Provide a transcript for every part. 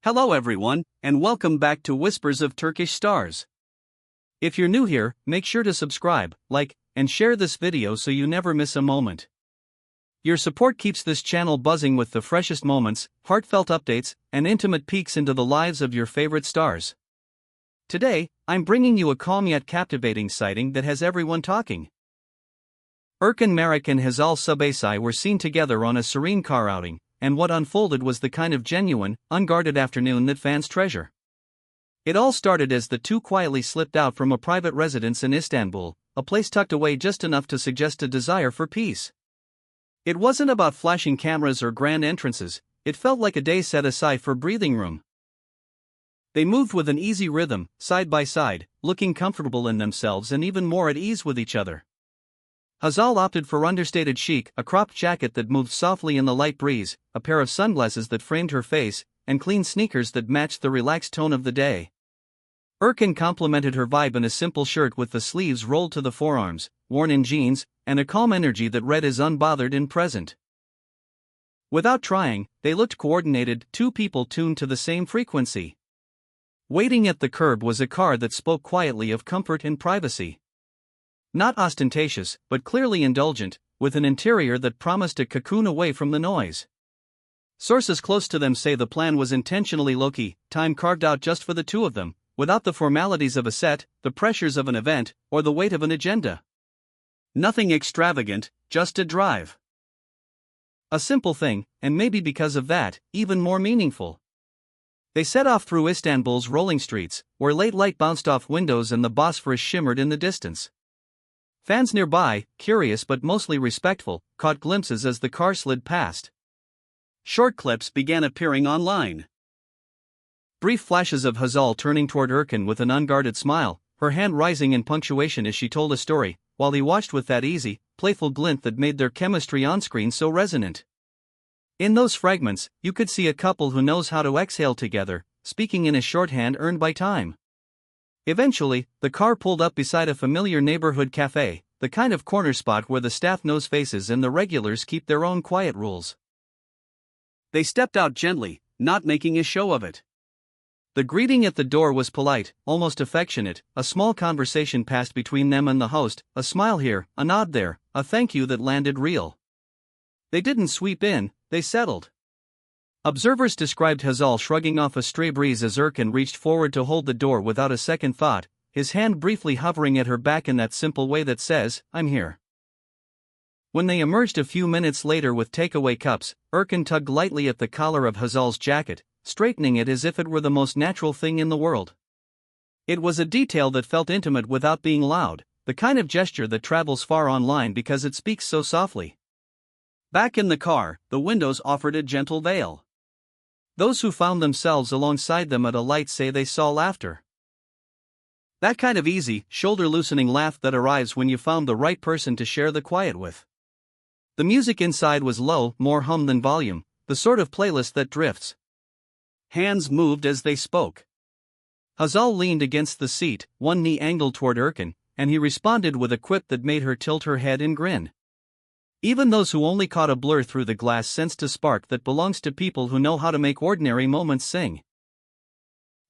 Hello everyone, and welcome back to Whispers of Turkish Stars. If you're new here, make sure to subscribe, like, and share this video so you never miss a moment. Your support keeps this channel buzzing with the freshest moments, heartfelt updates, and intimate peeks into the lives of your favorite stars. Today, I'm bringing you a calm yet captivating sighting that has everyone talking. Erkan Merak and Hazal Subasai were seen together on a serene car outing, and what unfolded was the kind of genuine, unguarded afternoon that fans treasure. It all started as the two quietly slipped out from a private residence in Istanbul, a place tucked away just enough to suggest a desire for peace. It wasn't about flashing cameras or grand entrances, it felt like a day set aside for breathing room. They moved with an easy rhythm, side by side, looking comfortable in themselves and even more at ease with each other. Hazal opted for understated chic, a cropped jacket that moved softly in the light breeze, a pair of sunglasses that framed her face, and clean sneakers that matched the relaxed tone of the day. Erkan complimented her vibe in a simple shirt with the sleeves rolled to the forearms, worn in jeans, and a calm energy that read as unbothered and present. Without trying, they looked coordinated, two people tuned to the same frequency. Waiting at the curb was a car that spoke quietly of comfort and privacy. Not ostentatious, but clearly indulgent, with an interior that promised a cocoon away from the noise. Sources close to them say the plan was intentionally low-key, time carved out just for the two of them, without the formalities of a set, the pressures of an event, or the weight of an agenda. Nothing extravagant, just a drive. A simple thing, and maybe because of that, even more meaningful. They set off through Istanbul's rolling streets, where late light bounced off windows and the Bosphorus shimmered in the distance. Fans nearby, curious but mostly respectful, caught glimpses as the car slid past. Short clips began appearing online. Brief flashes of Hazal turning toward Erkan with an unguarded smile, her hand rising in punctuation as she told a story, while he watched with that easy, playful glint that made their chemistry on-screen so resonant. In those fragments, you could see a couple who knows how to exhale together, speaking in a shorthand earned by time. Eventually, the car pulled up beside a familiar neighborhood cafe, the kind of corner spot where the staff knows faces and the regulars keep their own quiet rules. They stepped out gently, not making a show of it. The greeting at the door was polite, almost affectionate, a small conversation passed between them and the host, a smile here, a nod there, a thank you that landed real. They didn't sweep in, they settled. Observers described Hazal shrugging off a stray breeze as Erkan reached forward to hold the door without a second thought, his hand briefly hovering at her back in that simple way that says, "I'm here." When they emerged a few minutes later with takeaway cups, Erkan tugged lightly at the collar of Hazal's jacket, straightening it as if it were the most natural thing in the world. It was a detail that felt intimate without being loud, the kind of gesture that travels far online because it speaks so softly. Back in the car, the windows offered a gentle veil. Those who found themselves alongside them at a light say they saw laughter. That kind of easy, shoulder-loosening laugh that arrives when you found the right person to share the quiet with. The music inside was low, more hum than volume, the sort of playlist that drifts. Hands moved as they spoke. Hazal leaned against the seat, one knee angled toward Erkan, and he responded with a quip that made her tilt her head and grin. Even those who only caught a blur through the glass sensed a spark that belongs to people who know how to make ordinary moments sing.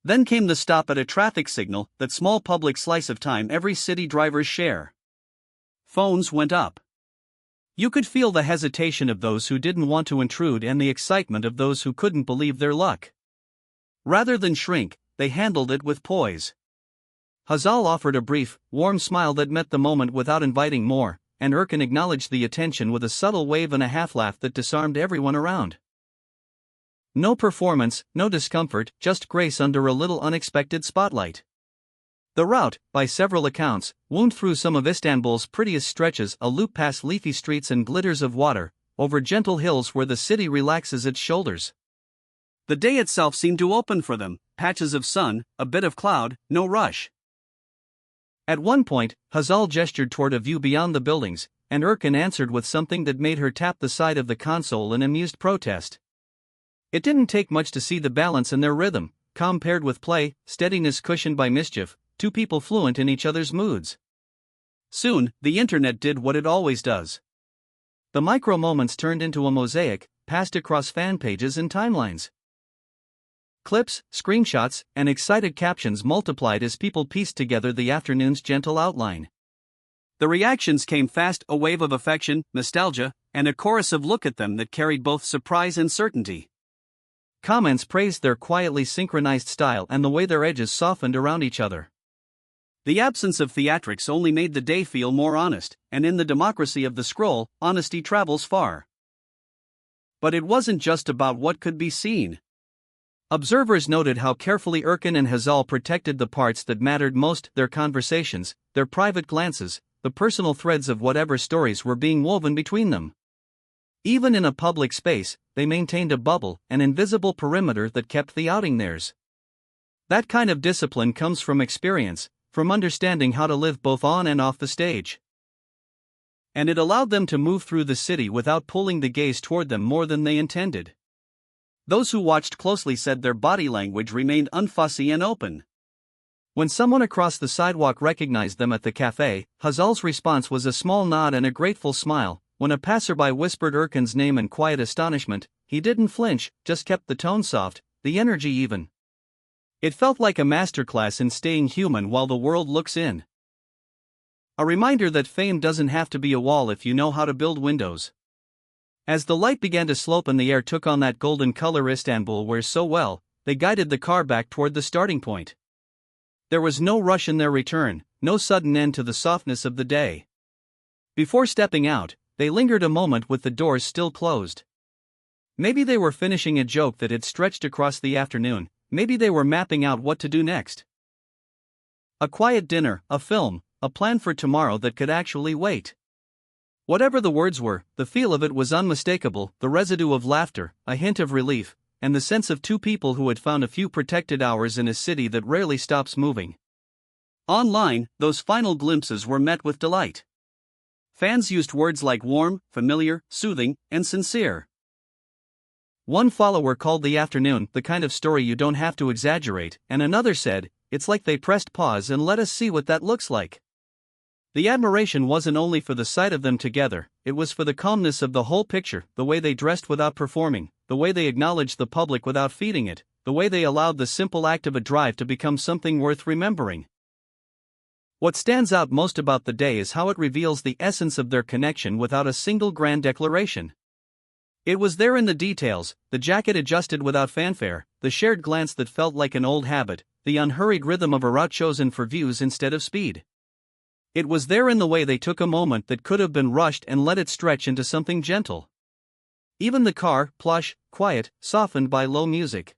Then came the stop at a traffic signal, that small public slice of time every city drivers share. Phones went up. You could feel the hesitation of those who didn't want to intrude and the excitement of those who couldn't believe their luck. Rather than shrink, they handled it with poise. Hazal offered a brief, warm smile that met the moment without inviting more, and Erkan acknowledged the attention with a subtle wave and a half-laugh that disarmed everyone around. No performance, no discomfort, just grace under a little unexpected spotlight. The route, by several accounts, wound through some of Istanbul's prettiest stretches, a loop past leafy streets and glitters of water, over gentle hills where the city relaxes its shoulders. The day itself seemed to open for them, patches of sun, a bit of cloud, no rush. At one point, Hazal gestured toward a view beyond the buildings, and Erkan answered with something that made her tap the side of the console in amused protest. It didn't take much to see the balance in their rhythm, calm paired with play, steadiness cushioned by mischief, two people fluent in each other's moods. Soon, the internet did what it always does. The micro moments turned into a mosaic, passed across fan pages and timelines. Clips, screenshots, and excited captions multiplied as people pieced together the afternoon's gentle outline. The reactions came fast, a wave of affection, nostalgia, and a chorus of look at them that carried both surprise and certainty. Comments praised their quietly synchronized style and the way their edges softened around each other. The absence of theatrics only made the day feel more honest, and in the democracy of the scroll, honesty travels far. But it wasn't just about what could be seen. Observers noted how carefully Erkan and Hazal protected the parts that mattered most: their conversations, their private glances, the personal threads of whatever stories were being woven between them. Even in a public space, they maintained a bubble, an invisible perimeter that kept the outing theirs. That kind of discipline comes from experience, from understanding how to live both on and off the stage. And it allowed them to move through the city without pulling the gaze toward them more than they intended. Those who watched closely said their body language remained unfussy and open. When someone across the sidewalk recognized them at the cafe, Hazal's response was a small nod and a grateful smile. When a passerby whispered Erkan's name in quiet astonishment, he didn't flinch, just kept the tone soft, the energy even. It felt like a masterclass in staying human while the world looks in. A reminder that fame doesn't have to be a wall if you know how to build windows. As the light began to slope and the air took on that golden color Istanbul wears so well, they guided the car back toward the starting point. There was no rush in their return, no sudden end to the softness of the day. Before stepping out, they lingered a moment with the doors still closed. Maybe they were finishing a joke that had stretched across the afternoon, maybe they were mapping out what to do next. A quiet dinner, a film, a plan for tomorrow that could actually wait. Whatever the words were, the feel of it was unmistakable: the residue of laughter, a hint of relief, and the sense of two people who had found a few protected hours in a city that rarely stops moving. Online, those final glimpses were met with delight. Fans used words like warm, familiar, soothing, and sincere. One follower called the afternoon the kind of story you don't have to exaggerate, and another said, "It's like they pressed pause and let us see what that looks like." The admiration wasn't only for the sight of them together, it was for the calmness of the whole picture: the way they dressed without performing, the way they acknowledged the public without feeding it, the way they allowed the simple act of a drive to become something worth remembering. What stands out most about the day is how it reveals the essence of their connection without a single grand declaration. It was there in the details: the jacket adjusted without fanfare, the shared glance that felt like an old habit, the unhurried rhythm of a route chosen for views instead of speed. It was there in the way they took a moment that could have been rushed and let it stretch into something gentle. Even the car, plush, quiet, softened by low music,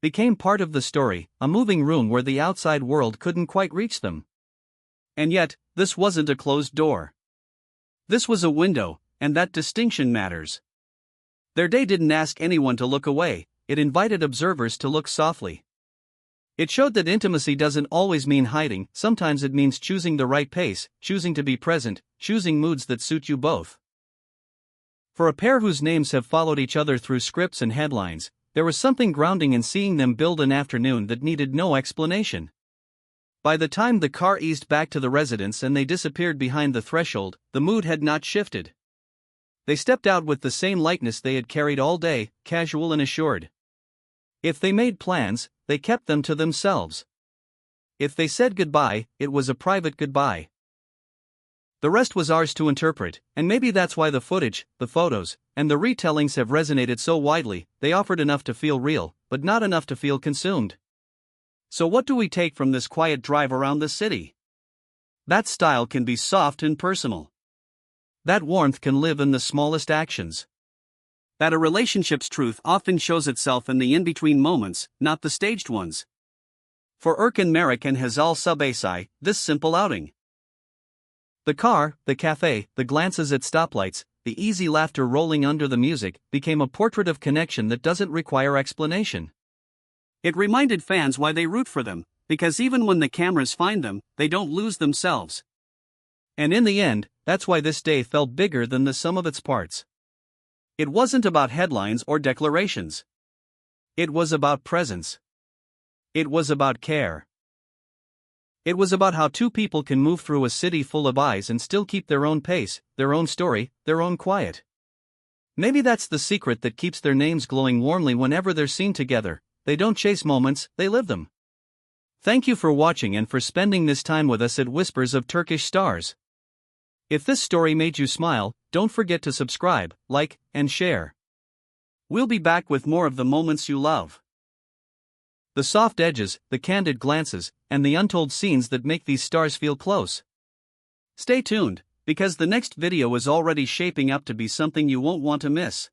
became part of the story, a moving room where the outside world couldn't quite reach them. And yet, this wasn't a closed door. This was a window, and that distinction matters. Their day didn't ask anyone to look away, it invited observers to look softly. It showed that intimacy doesn't always mean hiding, sometimes it means choosing the right pace, choosing to be present, choosing moods that suit you both. For a pair whose names have followed each other through scripts and headlines, there was something grounding in seeing them build an afternoon that needed no explanation. By the time the car eased back to the residence and they disappeared behind the threshold, the mood had not shifted. They stepped out with the same lightness they had carried all day, casual and assured. If they made plans, they kept them to themselves. If they said goodbye, it was a private goodbye. The rest was ours to interpret, and maybe that's why the footage, the photos, and the retellings have resonated so widely. They offered enough to feel real, but not enough to feel consumed. So what do we take from this quiet drive around the city? That style can be soft and personal. That warmth can live in the smallest actions. That a relationship's truth often shows itself in the in-between moments, not the staged ones. For Erkan, Merrick and Hazal Subasai, this simple outing. The car, the cafe, the glances at stoplights, the easy laughter rolling under the music, became a portrait of connection that doesn't require explanation. It reminded fans why they root for them, because even when the cameras find them, they don't lose themselves. And in the end, that's why this day felt bigger than the sum of its parts. It wasn't about headlines or declarations. It was about presence. It was about care. It was about how two people can move through a city full of eyes and still keep their own pace, their own story, their own quiet. Maybe that's the secret that keeps their names glowing warmly whenever they're seen together. They don't chase moments, they live them. Thank you for watching and for spending this time with us at Whispers of Turkish Stars. If this story made you smile, don't forget to subscribe, like, and share. We'll be back with more of the moments you love. The soft edges, the candid glances, and the untold scenes that make these stars feel close. Stay tuned, because the next video is already shaping up to be something you won't want to miss.